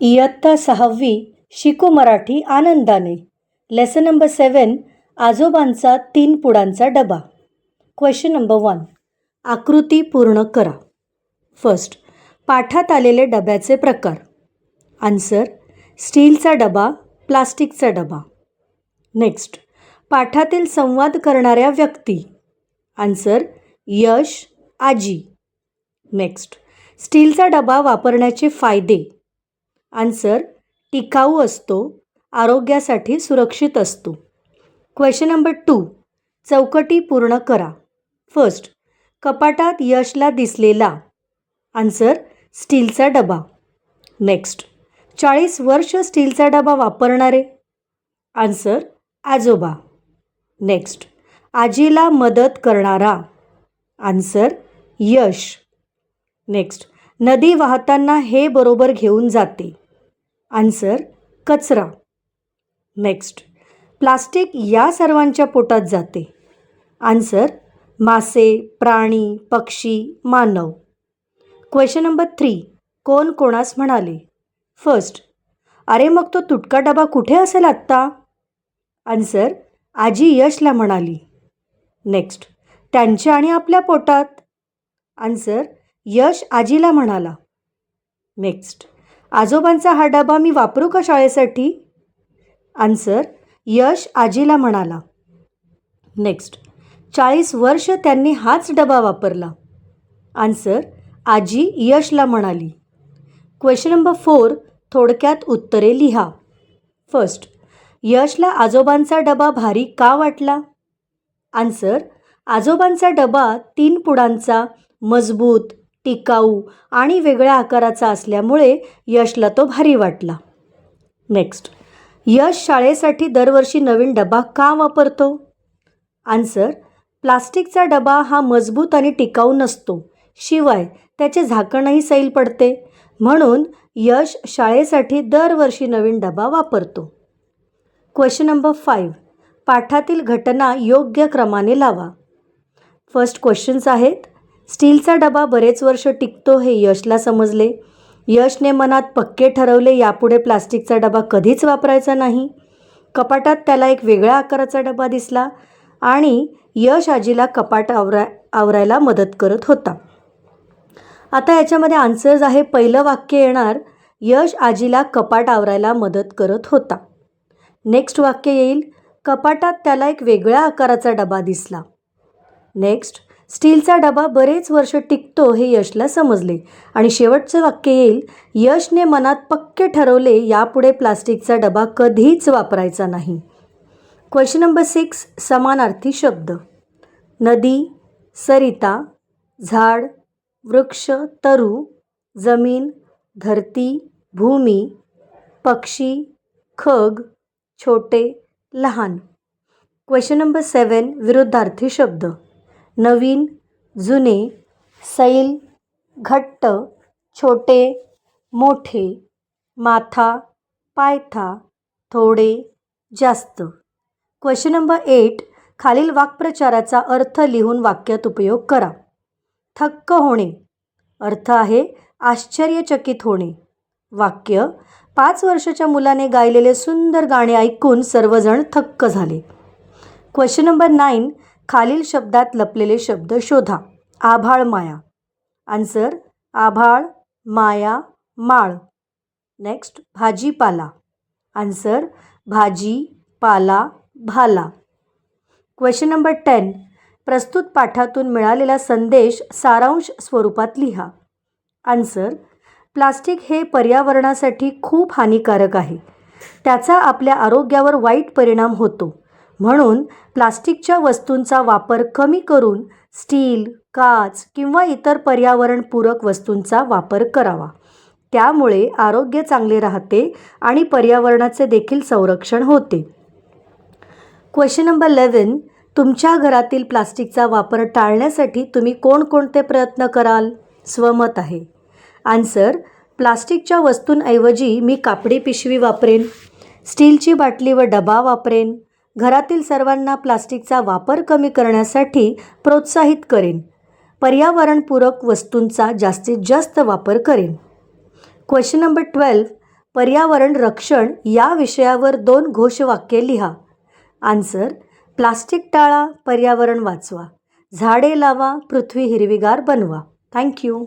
इयत्ता 6वी शिकू मराठी आनंदाने. लेसन नंबर 7 आजोबांचा 3 पुडांचा डबा. क्वेश्चन नंबर 1 आकृती पूर्ण करा. फर्स्ट, पाठात आलेले डब्याचे प्रकार. आन्सर स्टीलचा डबा, प्लास्टिकचा डबा. नेक्स्ट, पाठातील संवाद करणाऱ्या व्यक्ती. आन्सर यश, आजी. नेक्स्ट, स्टीलचा डबा वापरण्याचे फायदे. आन्सर टिकाऊ असतो, आरोग्यासाठी सुरक्षित असतो. क्वेश्चन नंबर 2 चौकटी पूर्ण करा. फर्स्ट, कपाटात यशला दिसलेला. आन्सर स्टीलचा डबा. नेक्स्ट, 40 वर्ष स्टीलचा डबा वापरणारे. आन्सर आजोबा. नेक्स्ट, आजीला मदत करणारा. आन्सर यश. नेक्स्ट, नदी वाहताना हे बरोबर घेऊन जाते. आन्सर कचरा. नेक्स्ट, प्लास्टिक या सर्वांच्या पोटात जाते. आन्सर मासे, प्राणी, पक्षी, मानव. क्वेश्चन नंबर 3 कोण कोणास म्हणाले. फर्स्ट, अरे मग तो तुटका डबा कुठे असेल आत्ता. आन्सर आजी यशला म्हणाली. नेक्स्ट, त्यांच्या आणि आपल्या पोटात. आन्सर यश आजीला म्हणाला. नेक्स्ट, आजोबांचा हा डबा मी वापरू का शाळेसाठी. आन्सर यश आजीला म्हणाला. नेक्स्ट, 40 वर्ष त्यांनी हाच डबा वापरला. आन्सर आजी यशला म्हणाली. क्वेश्चन नंबर 4 थोडक्यात उत्तरे लिहा. फर्स्ट, यशला आजोबांचा डबा भारी का वाटला. आन्सर आजोबांचा डबा 3 पुडांचा, मजबूत, टिकाऊ आणि वेगळ्या आकाराचा असल्यामुळे यशला तो भारी वाटला. नेक्स्ट, यश शाळेसाठी दरवर्षी नवीन डबा का वापरतो. आन्सर प्लास्टिकचा डबा हा मजबूत आणि टिकाऊ नसतो, शिवाय त्याचे झाकणही सैल पडते, म्हणून यश शाळेसाठी दरवर्षी नवीन डबा वापरतो. क्वेश्चन नंबर 5 पाठातील घटना योग्य क्रमाने लावा. फर्स्ट क्वेश्चन्स आहेत. स्टीलचा डबा बरेच वर्ष टिकतो हे यशला समजले. यशने मनात पक्के ठरवले यापुढे प्लास्टिकचा डबा कधीच वापरायचा नाही. कपाटात त्याला एक वेगळ्या आकाराचा डबा दिसला आणि यश आजीला कपाट आवरायला मदत करत होता. आता याच्यामध्ये आन्सर्स आहे. पहिलं वाक्य येणार यश आजीला कपाट आवरायला मदत करत होता. नेक्स्ट वाक्य येईल कपाटात त्याला एक वेगळ्या आकाराचा डबा दिसला. नेक्स्ट, स्टीलचा डबा बरेच वर्ष टिकतो हे यशला समजले. आणि शेवटचं वाक्य येईल यशने मनात पक्के ठरवले यापुढे प्लास्टिकचा डबा कधीच वापरायचा नाही. क्वेश्चन नंबर 6 समानार्थी शब्द. नदी, सरिता, झाड, वृक्ष, तरु, जमीन, धरती, भूमी, पक्षी, खग, छोटे, लहान. क्वेश्चन नंबर 7 विरुद्धार्थी शब्द. नवीन, जुने, सैल, घट्ट, छोटे, मोठे, माथा, पायथा, थोडे, जास्त. क्वेश्चन नंबर 8 खालील वाक्प्रचाराचा अर्थ लिहून वाक्यात उपयोग करा. थक्क होणे अर्थ आहे आश्चर्यचकित होणे. वाक्य 5 वर्षाच्या मुलाने गायलेले सुंदर गाणे ऐकून सर्वजण थक्क झाले. क्वेश्चन नंबर 9 खालील शब्दात लपलेले शब्द शोधा. आभाळ, माया. आन्सर आभाळ, माया, माळ. नेक्स्ट, भाजीपाला. आन्सर भाजी, पाला, भाला. क्वेश्चन नंबर 10 प्रस्तुत पाठातून मिळालेला संदेश सारांश स्वरूपात लिहा. आन्सर प्लास्टिक हे पर्यावरणासाठी खूप हानिकारक आहे. त्याचा आपल्या आरोग्यावर वाईट परिणाम होतो. म्हणून प्लास्टिकच्या वस्तूंचा वापर कमी करून स्टील, काच किंवा इतर पर्यावरणपूरक वस्तूंचा वापर करावा. त्यामुळे आरोग्य चांगले राहते आणि पर्यावरणाचे देखील संरक्षण होते. क्वेश्चन नंबर 11 तुमच्या घरातील प्लास्टिकचा वापर टाळण्यासाठी तुम्ही कोणकोणते प्रयत्न कराल. स्वमत आहे. आन्सर प्लास्टिकच्या वस्तूंऐवजी मी कापडी पिशवी वापरेन, स्टीलची बाटली व डबा वापरेन, घरातील सर्वांना प्लास्टिकचा वापर कमी करण्यासाठी प्रोत्साहित करेन, पर्यावरणपूरक वस्तूंचा जास्तीत जास्त वापर करेन. क्वेश्चन नंबर 12 पर्यावरण रक्षण या विषयावर 2 घोषवाक्ये लिहा. आन्सर: प्लास्टिक टाळा, पर्यावरण वाचवा. झाडे लावा, पृथ्वी हिरवीगार बनवा. थँक्यू.